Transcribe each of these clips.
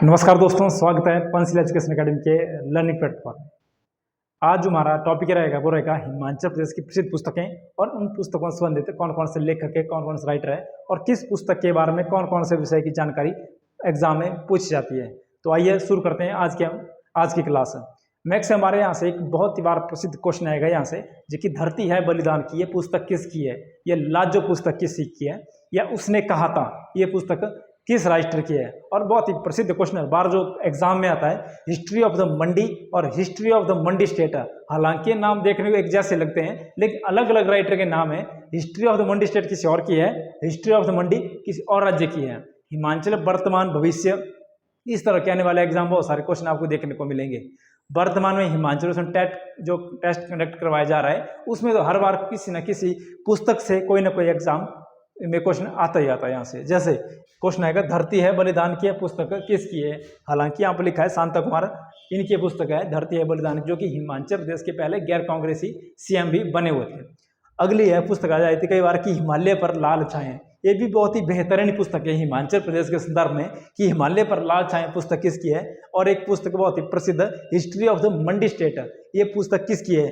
नमस्कार दोस्तों, स्वागत है पंचशील एजुकेशन एकेडमी के लर्निंग प्लेटफॉर्म। आज जो हमारा टॉपिक रहेगा वो रहेगा हिमाचल प्रदेश की प्रसिद्ध पुस्तकें और उन पुस्तकों से संबंधित कौन कौन से लेखक है, कौन कौन से राइटर है और किस पुस्तक के बारे में कौन कौन से विषय की जानकारी एग्जाम में पूछी जाती है। तो आइए शुरू करते हैं आज की क्लास। मैक्स हमारे यहाँ से एक बहुत ही बार प्रसिद्ध क्वेश्चन आएगा यहाँ से, जो कि धरती है बलिदान की, ये पुस्तक किसकी है? ये लाजो पुस्तक किसकी की है? या उसने कहा था, ये पुस्तक किस राष्ट्र की है? और बहुत ही प्रसिद्ध क्वेश्चन है, बार जो एग्जाम में आता है, हिस्ट्री ऑफ द मंडी और history of the Mandi state. हालांकि नाम देखने को एक जैसे लगते हैं लेकिन अलग अलग राइटर के नाम है। History of the Mandi state किसी और की है, हिस्ट्री ऑफ द मंडी किसी और राज्य की है। हिमाचल वर्तमान भविष्य, इस तरह के आने वाले एग्जाम बहुत सारे क्वेश्चन आपको देखने को मिलेंगे। वर्तमान में हिमाचल जो टेस्ट कंडक्ट करवाया जा रहा है उसमें तो हर बार किसी न किसी पुस्तक से कोई ना कोई एग्जाम में क्वेश्चन आता ही आता है। यहाँ से जैसे क्वेश्चन आएगा, धरती है बलिदान की पुस्तक किसकी है? हालांकि यहाँ पर लिखा है शांता कुमार, इनकी पुस्तक है धरती है बलिदान, जो कि हिमाचल प्रदेश के पहले गैर कांग्रेसी सीएम भी बने हुए थे। अगली है पुस्तक आ जाती थी कई बार की हिमालय पर लाल छाएं। ये भी बहुत ही बेहतरीन पुस्तक है हिमाचल प्रदेश के संदर्भ में कि हिमालय पर लाल छाएं पुस्तक किसकी है। और एक पुस्तक बहुत ही प्रसिद्ध, history of the Mandi state, ये पुस्तक किसकी है?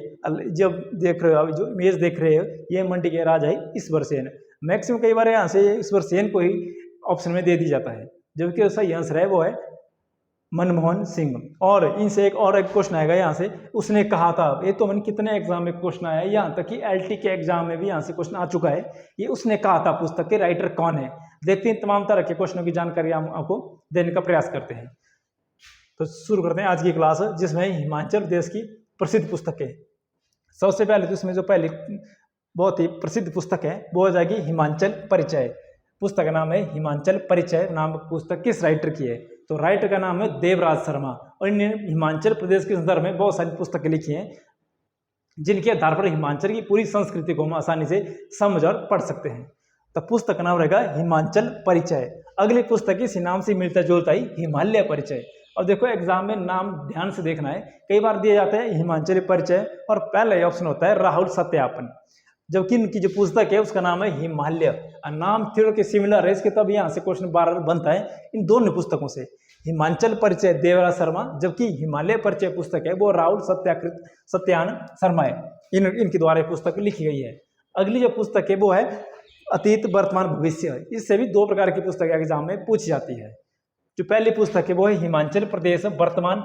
जब देख रहे हो, अभी जो इमेज देख रहे हो, ये मंडी के राजा है ईश्वर सेन। मैक्सिमम कई बार यहाँ से ईश्वर सेन को ही ऑप्शन में दे दी जाता है, जबकि सही आंसर है वो है मनमोहन सिंह। और इनसे एक क्वेश्चन आएगा यहाँ से, उसने कहा था। ये तो मैंने कितने एग्जाम में क्वेश्चन आया है, यहाँ तक कि एलटी के एग्जाम में भी यहाँ से क्वेश्चन आ चुका है। ये उसने कहा था पुस्तक के राइटर कौन है? देखते हैं, तमाम तरह के क्वेश्चनों की जानकारी हम आपको देने का प्रयास करते हैं। तो शुरू करते हैं आज की क्लास, जिसमें हिमाचल प्रदेश की प्रसिद्ध पुस्तक है। सबसे पहले तो इसमें जो पहली बहुत ही प्रसिद्ध पुस्तक है वो हो जाएगी हिमाचल परिचय। पुस्तक का नाम है हिमाचल परिचय। नाम पुस्तक किस राइटर की है? तो राइटर का नाम है देवराज शर्मा। और इन्होंने हिमाचल प्रदेश के संदर्भ में बहुत सारी पुस्तकें लिखी हैं, जिनके आधार पर हिमाचल की पूरी संस्कृति को हम आसानी से समझ और पढ़ सकते हैं। तो पुस्तक का नाम रहेगा हिमाचल परिचय। अगली पुस्तक इसी नाम से मिलता जुलता ही हिमालय परिचय। और देखो एग्जाम में नाम ध्यान से देखना है, कई बार दिए जाते हैं हिमाचल परिचय और पहला ऑप्शन होता है राहुल सत्यापन, जबकि इनकी जो पुस्तक है उसका नाम है हिमालय। नाम थोड़े के सिमिलर है इसके, तब यहाँ से क्वेश्चन बार बनता है इन दोनों पुस्तकों से। हिमाचल परिचय देवराज शर्मा, जबकि हिमालय परिचय पुस्तक है वो राहुल सत्यान शर्मा है। इनके द्वारा पुस्तक लिखी गई है। अगली जो पुस्तक है वो है अतीत वर्तमान भविष्य। इससे भी दो प्रकार की पुस्तक एग्जाम में पूछी जाती है। जो पहली पुस्तक है वो है हिमाचल प्रदेश वर्तमान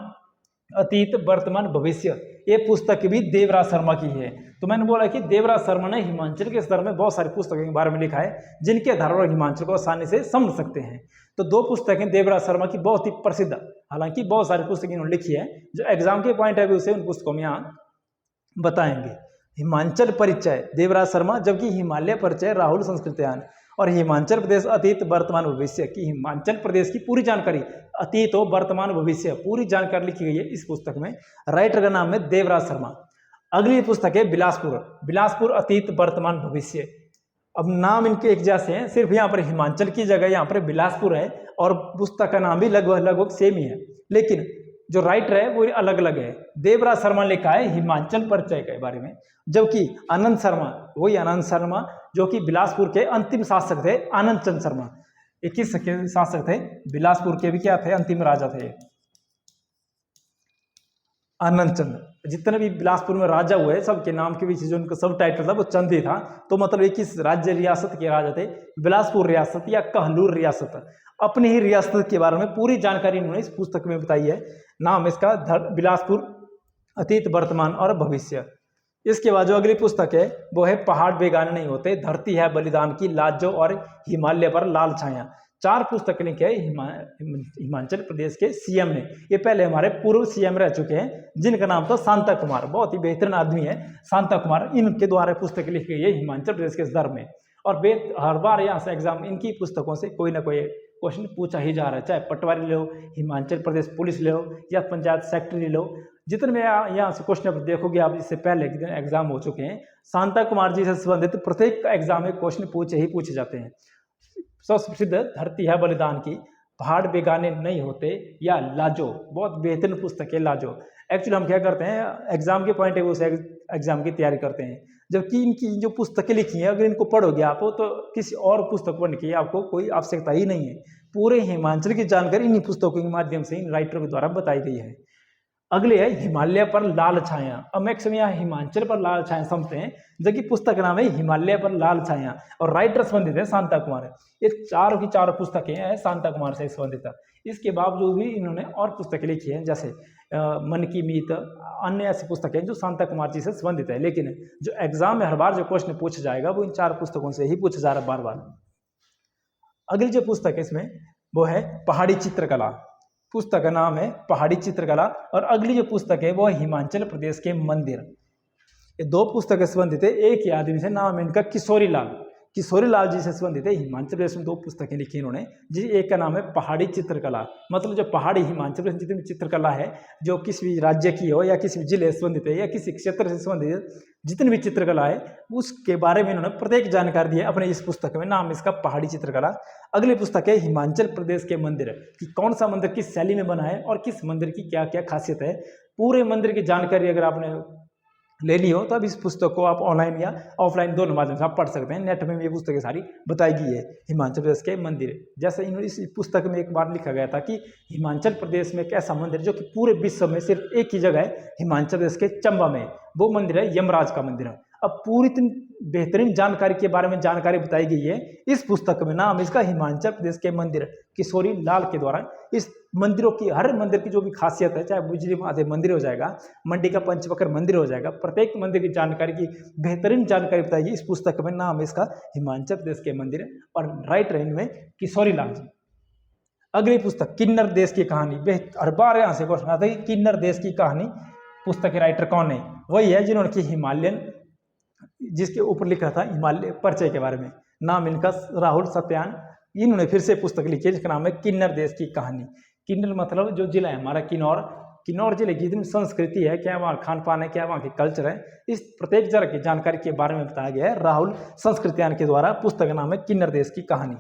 अतीत वर्तमान भविष्य। ये पुस्तक भी देवराज शर्मा की है। तो मैंने बोला कि देवराज शर्मा ने हिमाचल के स्तर में बहुत सारी पुस्तकों के बारे में लिखा है, जिनके आधार पर हिमाचल को आसानी से समझ सकते हैं। तो दो पुस्तकें देवराज शर्मा की बहुत ही प्रसिद्ध, हालांकि बहुत सारी पुस्तकें इन्होंने लिखी है, जो एग्जाम के पॉइंट ऑफ व्यू से उन पुस्तकों में यहाँ बताएंगे। हिमाचल परिचय देवराज शर्मा, जबकि हिमालय परिचय राहुल संस्कृत्यान। और हिमाचल प्रदेश अतीत वर्तमान भविष्य की हिमाचल प्रदेश की पूरी जानकारी, अतीत और वर्तमान भविष्य पूरी जानकारी लिखी गई है इस पुस्तक में। राइटर का नाम है देवराज शर्मा। अगली पुस्तक है बिलासपुर अतीत वर्तमान भविष्य। अब नाम इनके एक जैसे हैं, सिर्फ यहाँ पर हिमाचल की जगह यहाँ पर बिलासपुर है और पुस्तक का नाम भी लगभग सेम ही है, लेकिन जो राइटर है वो अलग अलग है। देवराज शर्मा ने लिखा है हिमाचल परिचय के बारे में, जबकि आनंद शर्मा जो कि बिलासपुर के अंतिम शासक थे, आनंद चंद शर्मा। 21 के शासक थे बिलासपुर के, भी क्या थे? अंतिम राजा थे आनंद चंद। जितने भी बिलासपुर में राजा हुए सबके नाम के पीछे जो उनका सब टाइटल था वो चंद ही था। तो मतलब 21 राज्य रियासत के राजा थे। बिलासपुर रियासत या कहलूर रियासत, अपनी ही रियासत के बारे में पूरी जानकारी इन्होंने इस पुस्तक में बताई है। नाम इसका बिलासपुर अतीत वर्तमान और भविष्य। इसके बाद जो अगली पुस्तक है वो है पहाड़ बेगाने नहीं होते, धरती है बलिदान की, लाजो और हिमालय पर लाल छाया। 4 पुस्तक लिखे है हिमाचल प्रदेश के सीएम ने। ये पहले हमारे पूर्व सीएम रह चुके हैं, जिनका नाम था शांता कुमार। बहुत ही बेहतरीन आदमी है शांता कुमार। इनके द्वारा पुस्तक लिखी गई है हिमाचल प्रदेश के संदर्भ में। और हर बार यहाँ से एग्जाम इनकी पुस्तकों से कोई ना कोई क्वेश्चन पूछा ही जा रहा है, चाहे पटवारी लो, हिमाचल प्रदेश पुलिस लो या पंचायत सेक्रेटरी लो। जितने में यहाँ से क्वेश्चन देखोगे आप, इससे पहले कितने एग्जाम हो चुके हैं, शांता कुमार जी से संबंधित प्रत्येक एग्जाम में क्वेश्चन पूछे जाते हैं। सबसे प्रसिद्ध धरती है बलिदान की, पहाड़ बेगाने नहीं होते या लाजो, बहुत बेहतरीन पुस्तक है लाजो। एक्चुअली हम क्या करते हैं, एग्जाम के पॉइंट ऑफ व्यू से एग्जाम की तैयारी करते हैं, जबकि इनकी जो पुस्तकें लिखी हैं अगर इनको पढ़ोगे आप तो किसी और पुस्तक पढ़ने की आपको कोई आवश्यकता ही नहीं है। पूरे हिमाचल की जानकारी इन्हीं पुस्तकों के माध्यम से इन राइटरों के द्वारा बताई गई है। अगले है हिमालय पर लाल छाया। अब मैक्सिमम यहाँ हिमाचल पर लाल छाया समझते हैं, जबकि पुस्तक का नाम है हिमालय पर लाल छाया और राइटर संबंधित है शांता कुमार। ये चारों की चारों पुस्तकें हैं शांता कुमार से संबंधित। इसके बावजूद भी इन्होंने और पुस्तकें लिखी हैं, जैसे मन की मीत, अन्य ऐसी पुस्तकें जो शांता कुमार जी से संबंधित है। लेकिन जो एग्जाम में हर बार जो क्वेश्चन पूछा जाएगा वो इन चार पुस्तकों से ही पूछा जा रहा है बार बार। अगली जो पुस्तक है इसमें वो है पहाड़ी चित्रकला। पुस्तक का नाम है पहाड़ी चित्रकला और अगली जो पुस्तक है वो है हिमाचल प्रदेश के मंदिर। ये दो पुस्तकें संबंधित है, एक ही आदमी से, नाम है इनका किशोरी लाल। किशोरी लाल जी से संबंधित है। हिमाचल प्रदेश में दो पुस्तकें लिखी इन्होंने, जी एक का नाम है पहाड़ी चित्रकला, मतलब जो पहाड़ी हिमाचल प्रदेश जितनी भी चित्रकला है जो किसी भी राज्य की हो या किसी भी जिले से संबंधित है या किसी क्षेत्र से संबंधित जितनी भी चित्रकला है उसके बारे में इन्होंने प्रत्येक जानकारी दी है अपने इस पुस्तक में, नाम इसका पहाड़ी चित्रकला। अगली पुस्तक है हिमाचल प्रदेश के मंदिर, कि कौन सा मंदिर किस शैली में बना है और किस मंदिर की क्या क्या खासियत है। पूरे मंदिर की जानकारी अगर आपने लेनी हो तो अब इस पुस्तक को आप ऑनलाइन या ऑफलाइन दोनों माध्यम से आप पढ़ सकते हैं। नेट में ये पुस्तकें सारी बताई गई है हिमाचल प्रदेश के मंदिर। जैसे इन्होंने इस पुस्तक में एक बार लिखा गया था कि हिमाचल प्रदेश में एक ऐसा मंदिर जो कि पूरे विश्व में सिर्फ एक ही जगह है, हिमाचल प्रदेश के चंबा में, वो मंदिर है यमराज का मंदिर है। अब पूरी बेहतरीन जानकारी के बारे में जानकारी बताई गई है इस पुस्तक में, नाम इसका हिमाचल प्रदेश के मंदिर, किशोरी लाल के द्वारा। इस मंदिरों की, हर मंदिर की जो भी खासियत है, चाहे बिजली महादेव मंदिर हो जाएगा, मंडी का पंचवक्र मंदिर हो जाएगा, प्रत्येक मंदिर की जानकारी की बेहतरीन जानकारी बताई इस पुस्तक में, नाम इसका हिमाचल प्रदेश के मंदिर और राइटर इनमें किशोरी लाल जी। अगली पुस्तक किन्नर देश की कहानी। हर बार यहाँ से क्वेश्चन आता है कि किन्नर देश की कहानी पुस्तक के राइटर कौन है? वही है जिन्होंने की हिमालयन, जिसके ऊपर लिखा था हिमालय परिचय के बारे में, नाम इनका राहुल सत्यान। इन्होंने फिर से पुस्तक लिखी है जिसका नाम है किन्नर देश की कहानी। किन्नर मतलब जो जिला है हमारा किन्नौर, किन्नौर जिले की जितनी संस्कृति है, क्या वहाँ खान पान है, क्या वहाँ की कल्चर है, इस प्रत्येक जगह की जानकारी के बारे में बताया गया है राहुल संस्कृत्यान के द्वारा। पुस्तक का नाम है किन्नर देश की कहानी।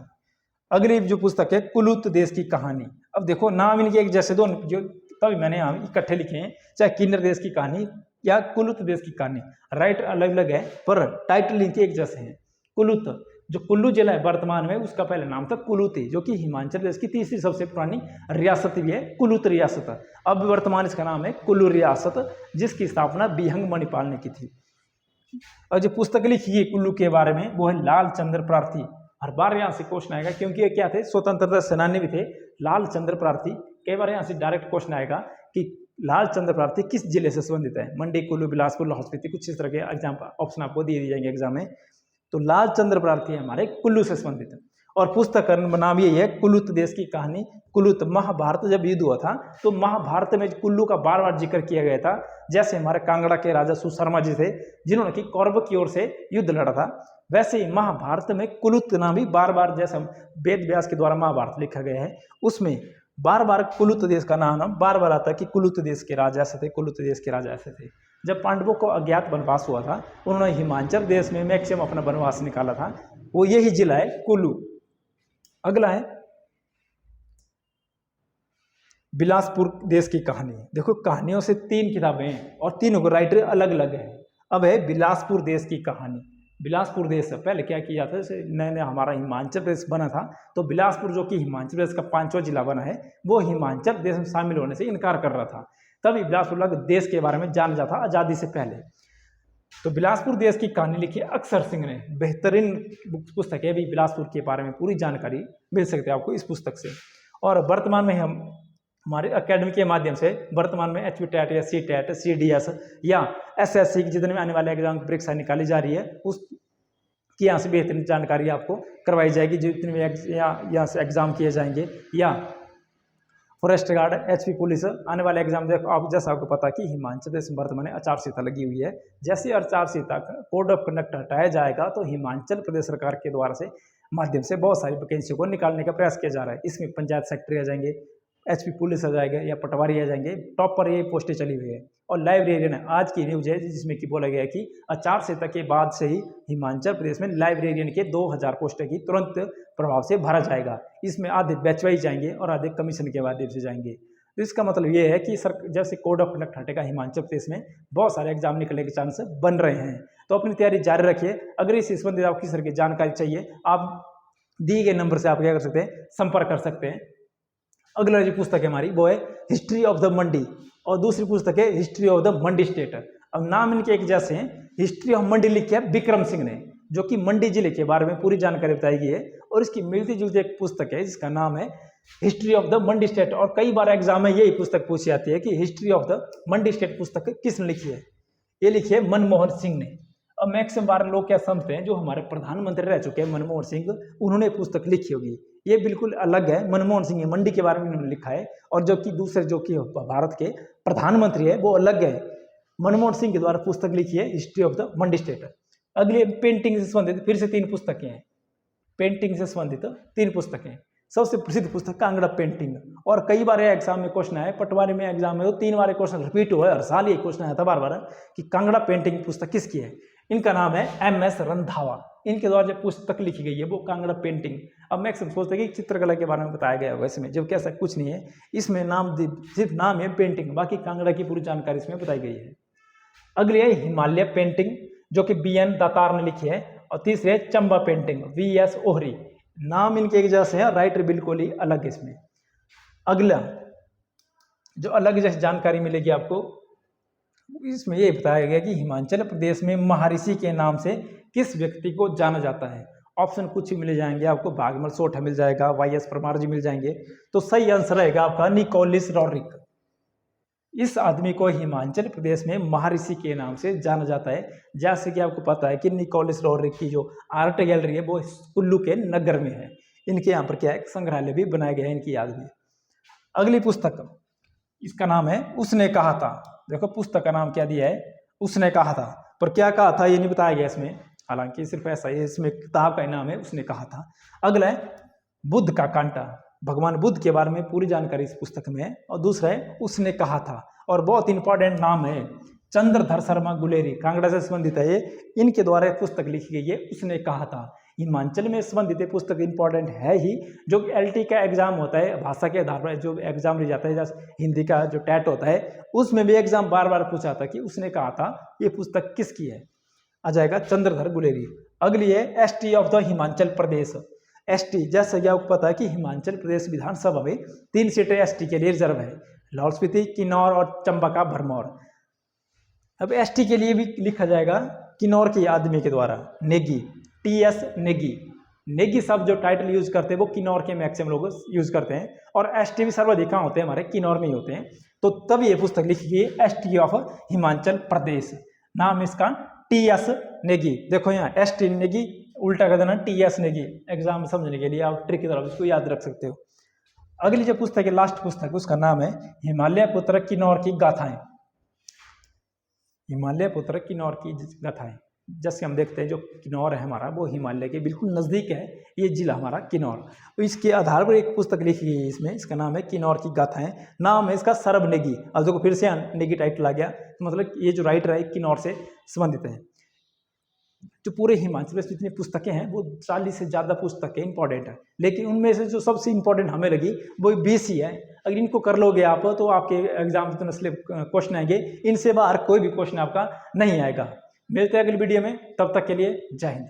अगली जो पुस्तक है कुलूत देश की कहानी। अब देखो नाम इनके एक जैसे दोनों, जो तभी मैंने यहाँ इकट्ठे लिखे हैं, चाहे किन्नर देश की कहानी या कुलूत देश की कहानी, राइटर अलग अलग है पर टाइटल इनके एक जैसे हैं। कुलूत, जो कुल्लू जिला है वर्तमान में, उसका पहले नाम था कुलूती, जो कि हिमाचल प्रदेश की तीसरी सबसे पुरानी रियासत भी है, कुलूत रियासत। अब वर्तमान इसका नाम है कुल्लू रियासत, जिसकी स्थापना बिहंग मणिपाल ने की थी। और जो पुस्तक लिखी है कुल्लू के बारे में वो है लाल चंद्र प्रार्थी। हर बार यहाँ से क्वेश्चन आएगा, क्योंकि ये क्या थे, स्वतंत्रता सेनानी भी थे, लाल चंद्र प्रार्थी। कई बार यहाँ से डायरेक्ट क्वेश्चन आएगा कि लाल चंद्र प्रार्थी किस जिले से संबंधित है, मंडी, कुल्लू, बिलासपुर, लाहौल स्पीति, कुछ इस तरह के एग्जाम ऑप्शन आपको दिए जाएंगे एग्जाम में। तो लाल चंद्र प्रार्थी हमारे कुल्लू से संबंधित है और पुस्तक का नाम यही है कुलूत देश की कहानी। कुलूत, महाभारत जब युद्ध हुआ था तो महाभारत में कुल्लू का बार बार जिक्र किया गया था। जैसे हमारे कांगड़ा के राजा सुशर्मा जी थे जिन्होंने कि कौरव की ओर से युद्ध लड़ा था, वैसे ही महाभारत में कुलूत नाम भी बार बार, जैसे वेद व्यास के द्वारा महाभारत लिखा गया है उसमें बार बार कुलूत देश का नाम बार बार आता है कि कुलूत देश के राजा ऐसे थे, कुलूत देश के राजा ऐसे थे। जब पांडवों को अज्ञात वनवास हुआ था उन्होंने हिमाचल देश में मैक्सिमम अपना वनवास निकाला था, वो यही जिला है कुल्लू। अगला है बिलासपुर देश की कहानी। देखो कहानियों से 3 किताबें हैं और तीनों को राइटर अलग अलग है। अब है बिलासपुर देश की कहानी। बिलासपुर देश से पहले क्या किया था, जैसे नया नया हमारा हिमाचल प्रदेश बना था तो बिलासपुर जो कि हिमाचल प्रदेश का 5वां जिला बना है वो हिमाचल प्रदेश में शामिल होने से इनकार कर रहा था। तभी बिलासपुर देश के बारे में जाना जाता आज़ादी से पहले। तो बिलासपुर देश की कहानी लिखी अक्षर सिंह ने, बेहतरीन पुस्तक है, अभी बिलासपुर के बारे में पूरी जानकारी मिल सकती है आपको इस पुस्तक से। और वर्तमान में हम हमारे अकेडमी के माध्यम से वर्तमान में एचपी टेट या सी टेट, CDS या SSC की जितने भी आने वाले एग्जाम की परीक्षा निकाली जा रही है उस की यहाँ से बेहतरीन जानकारी आपको करवाई जाएगी। जितने भी यहाँ से एग्जाम किए जाएंगे या फॉरेस्ट गार्ड, HP पुलिस आने वाले एग्जाम, देखो आप जैसा आपको पता कि हिमाचल प्रदेश में वर्तमान में आचार संहिता लगी हुई है। जैसे आचार संहिता कोड ऑफ कंडक्ट हटाया जाएगा तो हिमाचल प्रदेश सरकार के द्वारा से माध्यम से बहुत सारी वैकेंसी को निकालने का प्रयास किया जा रहा है। इसमें पंचायत सेक्रेटरी आ जाएंगे, HP पुलिस आ जाएगा या पटवारी आ जाएंगे, टॉप पर ये पोस्टें चली हुई है। और लाइब्रेरियन आज की न्यूज है जिसमें कि बोला गया है कि आचार संहिता के बाद से ही हिमाचल प्रदेश में लाइब्रेरियन के 2000 पोस्टें की तुरंत प्रभाव से भरा जाएगा। इसमें आधे बैच वाइज जाएंगे और आधे कमीशन के माध्यम से जाएंगे। तो इसका मतलब ये है कि सर जैसे कोड ऑफ कंडक्ट हटेगा हिमाचल प्रदेश में बहुत सारे एग्जाम निकलने के चांस बन रहे हैं। तो अपनी तैयारी जारी रखिए। अगर इस संबंधित आपको किसी तरह की जानकारी चाहिए आप दिए गए नंबर से आप क्या कर सकते हैं, संपर्क कर सकते हैं। अगला जो पुस्तक है हमारी वो है हिस्ट्री ऑफ द मंडी, और दूसरी पुस्तक है history of the Mandi state. अब नाम इनके एक जैसे हैं। हिस्ट्री ऑफ मंडी लिखी है विक्रम सिंह ने, जो कि मंडी जिले के बारे में पूरी जानकारी बताई गई है, और इसकी मिलती जुलती एक पुस्तक है जिसका नाम है history of the Mandi state. और कई बार एग्जाम में यही पुस्तक पूछी जाती है कि history of the Mandi state पुस्तक किसने लिखी है। ये लिखी है मनमोहन सिंह ने। अब मैक्सिमम बार लोग क्या समझते हैं, जो हमारे प्रधानमंत्री रह चुके हैं मनमोहन सिंह, उन्होंने पुस्तक लिखी होगी। ये बिल्कुल अलग है। मनमोहन सिंह मंडी के बारे में उन्होंने लिखा है, और जो कि दूसरे जो कि भारत के प्रधानमंत्री है वो अलग है। मनमोहन सिंह के द्वारा पुस्तक लिखी है history of the Mandi state. अगली पेंटिंग से संबंधित फिर से 3 पुस्तकें हैं। पेंटिंग से संबंधित 3 पुस्तकें। सबसे प्रसिद्ध पुस्तक कांगड़ा पेंटिंग, और कई बार एग्जाम में क्वेश्चन आया, पटवारी में एग्जाम में तो 3 बार क्वेश्चन रिपीट हुआ है, हर साल ये क्वेश्चन आया था बार बार कि कांगड़ा पेंटिंग पुस्तक किसकी है। इनका नाम है MS रंधावा। इनके द्वारा जो पुस्तक लिखी गई है वो कांगड़ा पेंटिंग। अब मैक्सिमम सोचते हैं कि चित्रकला के बारे में बताया गया होगा इसमें, जब कैसा कुछ नहीं है इसमें, नाम सिर्फ नाम है पेंटिंग, बाकी कांगड़ा की पूरी जानकारी इसमें बताई गई है। अगली है हिमालय पेंटिंग, जो कि BN दातार ने लिखी है, और तीसरी है चंबा पेंटिंग VS ओहरी। नाम इनके एक जैसे है, राइटर बिल्कुल ही अलग है इसमें। अगला जो अलग जैसे जानकारी मिलेगी आपको, इसमें ये बताया गया कि हिमाचल प्रदेश में महर्षि के नाम से किस व्यक्ति को जाना जाता है। ऑप्शन कुछ ही मिल जाएंगे आपको, भागमल सोठा मिल जाएगा, YS परमार जी मिल जाएंगे, तो सही आंसर रहेगा आपका निकोलस रोड्रिक। इस आदमी को हिमाचल प्रदेश में महर्षि के नाम से जाना जाता है। जैसे कि आपको पता है कि निकोलस रोड्रिक की जो आर्ट गैलरी है वो कुल्लू के नगर में है। इनके यहाँ पर क्या है, संग्रहालय भी बनाया गया है इनकी याद में। अगली पुस्तक, इसका नाम है उसने कहा था। देखो पुस्तक का नाम क्या दिया है, उसने कहा था, पर क्या कहा था ये नहीं बताया गया इसमें, हालांकि सिर्फ ऐसा ही इसमें किताब का नाम है उसने कहा था। अगला है बुद्ध का कांटा, भगवान बुद्ध के बारे में पूरी जानकारी इस पुस्तक में है। और दूसरा है उसने कहा था, और बहुत इंपॉर्टेंट नाम है चंद्रधर शर्मा गुलेरी, कांगड़ा से संबंधित है ये। इनके द्वारा एक पुस्तक लिखी गई है उसने कहा था। हिमाचल में संबंधित पुस्तक इंपॉर्टेंट है ही, जो LT का एग्जाम होता है भाषा के आधार पर जो एग्जाम लिया जाता है, जैसे हिंदी का जो टैट होता है उसमें भी एग्जाम बार बार पूछा था कि उसने कहा था ये पुस्तक किसकी है, आ जाएगा चंद्रधर गुलेरी। अगली है ST of the Himachal Pradesh. ST जैसा कि आपको पता है कि हिमाचल प्रदेश विधानसभा में 3 सीटें ST के लिए रिजर्व है, लाहौल स्पीति, किन्नौर और चंबा का भरमौर। अब ST के लिए भी लिखा जाएगा किन्नौर के आदमी के द्वारा, नेगी, TS नेगी। नेगी शब्द जो टाइटल यूज करते हैं वो किन्नौर के मैक्सिमम लोग यूज करते हैं, और ST भी सर्वाधिक कहाँ होते हैं, हमारे किन्नौर में ही होते हैं। तो तब ये पुस्तक लिखी गई ST ऑफ हिमाचल प्रदेश। नाम इसका TS नेगी। देखो यहाँ ST नेगी उल्टा कर देना TS नेगी, एग्जाम में समझने के लिए आप ट्रिक की तरफ इसको याद रख सकते हो। अगली जो पुस्तक है लास्ट पुस्तक, उसका नाम है हिमालय पुत्र किन्नौर की गाथाएं। हिमालय पुत्र किन्नौर की गाथाएं। जैसे हम देखते हैं जो किन्नौर है हमारा वो हिमालय के बिल्कुल नज़दीक है, ये जिला हमारा किन्नौर। तो इसके आधार पर एक पुस्तक लिखी गई है इसमें, इसका नाम है किन्नौर की गाथाएं। नाम है इसका सरब नेगी। अब देखो फिर से नेगी टाइटल आ गया, तो मतलब ये जो राइटर है किन्नौर से संबंधित है। जो पूरे हिमाचल में जितनी पुस्तकें हैं वो 40 से ज़्यादा पुस्तकें इंपॉर्टेंट है, लेकिन उनमें से जो सबसे इंपॉर्टेंट हमें लगी वो 20 ही है। अगर इनको कर लोगे आप तो आपके एग्जाम में तो क्वेश्चन आएंगे, इनसे बाहर कोई भी क्वेश्चन आपका नहीं आएगा। मिलते हैं अगली वीडियो में, तब तक के लिए जय हिंद।